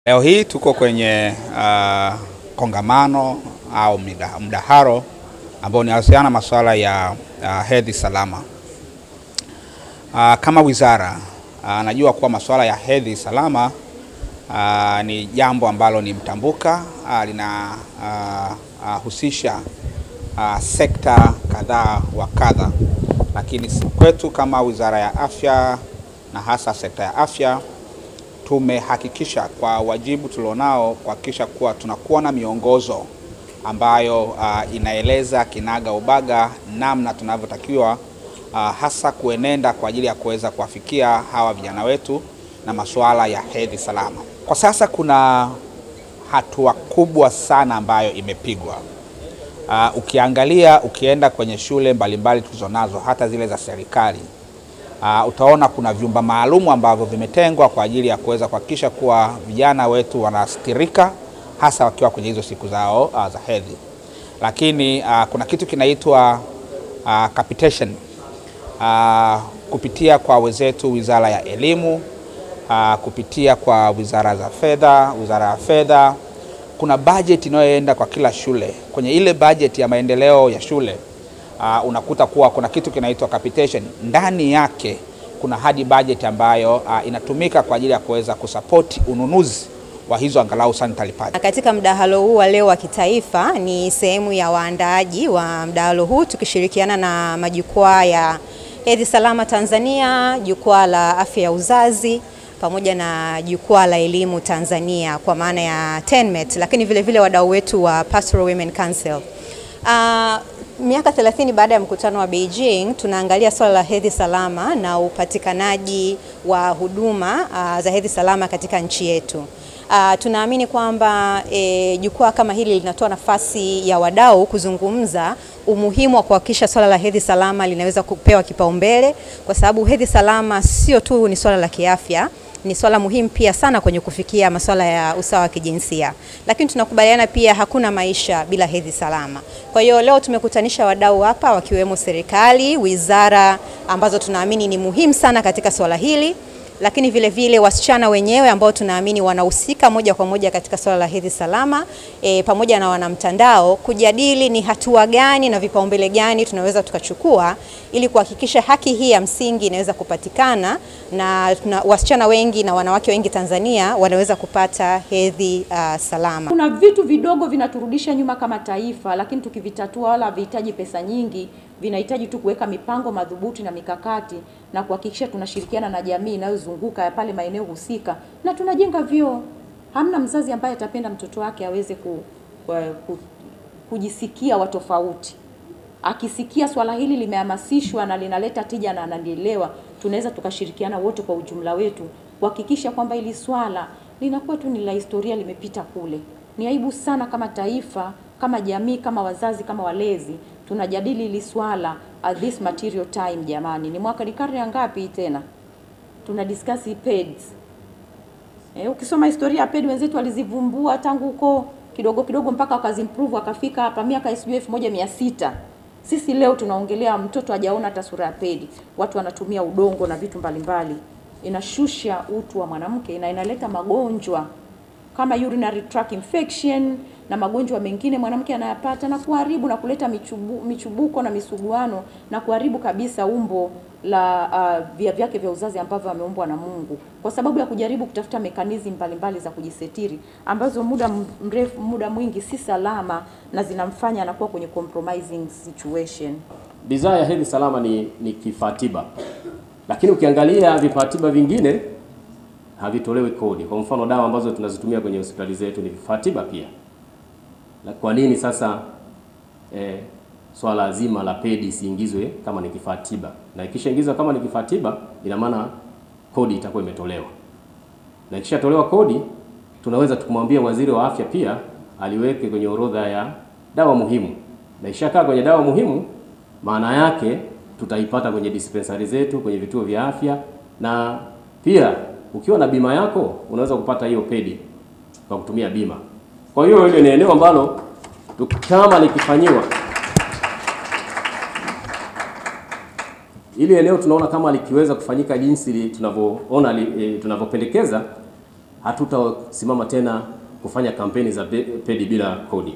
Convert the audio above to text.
Leo hii tuko kwenye kongamano au mdahalo ambao unahusiana masuala ya hedhi salama. Kama wizara najua kuwa masuala ya hedhi salama ni jambo ambalo ni mtambuka, linahusisha sekta kadhaa wa kadha, lakini kwetu kama Wizara ya Afya na hasa sekta ya afya tumehakikisha kwa wajibu tulionao kuhakikisha kuwa tunakuwa na miongozo ambayo inaeleza kinaga ubaga namna tunavyotakiwa hasa kuenenda kwa ajili ya kuweza kuwafikia hawa vijana wetu na masuala ya hedhi salama. Kwa sasa kuna hatua kubwa sana ambayo imepigwa. Ukienda kwenye shule mbalimbali tulizonazo hata zile za serikali, utaona kuna vyumba maalumu ambavyo vimetengwa kwa ajili ya kuweza kuhakikisha kuwa vijana wetu wanastirika hasa wakiwa kwenye hizo siku zao za hedhi. Lakini kuna kitu kinaitwa capitation kupitia kwa wenzetu Wizara ya Elimu, kupitia kwa Wizara ya Fedha, kuna budget inayoenda kwa kila shule. Kwenye ile budget ya maendeleo ya shule unakuta kuwa kuna kitu kinaitwa capitation. Ndani yake kuna hadi budget ambayo inatumika kwa ajili ya kuweza kusupport ununuzi wa hizo angalau sanitary pads. Katika mdahalo huu wa leo wa kitaifa ni sehemu ya waandaaji wa mdahalo huu tukishirikiana na majukwaa ya Hedhi Salama Tanzania, jukwaa la afya ya uzazi pamoja na jukwaa la elimu Tanzania kwa maana ya TENMET, lakini vile vile wadau wetu wa Pastoral Women Council. Miaka 30 baada ya mkutano wa Beijing, tunaangalia swala la hedhi salama na upatikanaji wa huduma za hedhi salama katika nchi yetu. Tunaamini kwamba jukwaa kama hili linatoa nafasi ya wadau kuzungumza umuhimu wa kuhakikisha swala la hedhi salama linaweza kupewa kipaumbele, kwa sababu hedhi salama sio tu ni swala la kiafya, ni swala muhimu pia sana kwenye kufikia masuala ya usawa wa kijinsia. Lakini tunakubaliana pia hakuna maisha bila hedhi salama. Kwa hiyo leo tumekutanisha wadau hapa wakiwemo serikali, wizara ambazo tunaamini ni muhimu sana katika swala hili, lakini vile vile wasichana wenyewe ambao tunaamini wanahusika moja kwa moja katika swala la hedhi salama, pamoja na wanamtandao, kujadili ni hatua gani na vipaumbele gani tunaweza tukachukua ili kuhakikisha haki hii ya msingi inaweza kupatikana na wasichana wengi na wanawake wengi Tanzania wanaweza kupata hedhi salama. Kuna vitu vidogo vinaturudisha nyuma kama taifa, lakini tukivitatua wala havihitaji pesa nyingi, vinahitaji tu kuweka mipango madhubuti na mikakati na kuhakikisha tunashirikiana na jamii inayozunguka ya pale maeneo husika na tunajenga vyoo. Hamna mzazi ambaye atapenda mtoto wake aweze kujisikia wa tofauti. Akisikia swala hili limehamasishwa na linaleta tija na analielewa, tunaweza tukashirikiana wote kwa ujumla wetu kuhakikisha kwamba hili swala linakuwa tu ni la historia, limepita kule. Ni aibu sana kama taifa, kama jamii, kama wazazi, kama walezi tunajadili hili swala at this material time. Jamani, ni karne ya ngapi tena tuna discuss pads? Ukisoma historia ya pads, wenzetu walizivumbua tangu huko kidogo kidogo mpaka wakazimprove wakafika hapa miaka 1600. Sisi leo tunaongelea mtoto hajaona hata sura ya pedi. Watu wanatumia udongo na vitu mbalimbali. Inashusha utu wa mwanamke na inaleta magonjwa kama urinary tract infection na magonjwa mengine mwanamke anayapata na kuharibu na kuleta michubuko na misuguano na kuharibu kabisa umbo la vyake vya uzazi ambavyo ameumbwa na Mungu, kwa sababu ya kujaribu kutafuta mekanizmu mbalimbali za kujisetiri ambazo muda mwingi si salama na zinamfanya anakuwa kwenye compromising situation. Bidhaa ya hedhi salama ni kifaa tiba, lakini ukiangalia vifaa tiba vingine havitolewi kodi. Kwa mfano dawa ambazo tunazitumia kwenye hospitali zetu ni vifaa tiba pia. Na kwa nini sasa swala zima la pedi siingizwe kama ni kifaa tiba? Na ikishaingizwa kama ni kifaa tiba, ina maana kodi itakuwa imetolewa. Na ikishatolewa kodi, tunaweza tukumwambia waziri wa afya pia aliweke kwenye orodha ya dawa muhimu. Na ikishakaa kwenye dawa muhimu, maana yake tutaipata kwenye dispensary zetu, kwenye vituo vya afya, na pia ukiwa na bima yako unaweza kupata hiyo pedi kwa kutumia bima. Kwa hiyo ile ni eneo ambalo kama likifanyiwa, ili eneo tunaona kama likiweza kufanyika jinsi tunavyoona tunavyopendekeza, hatutasimama tena kufanya kampeni za pedi bila kodi.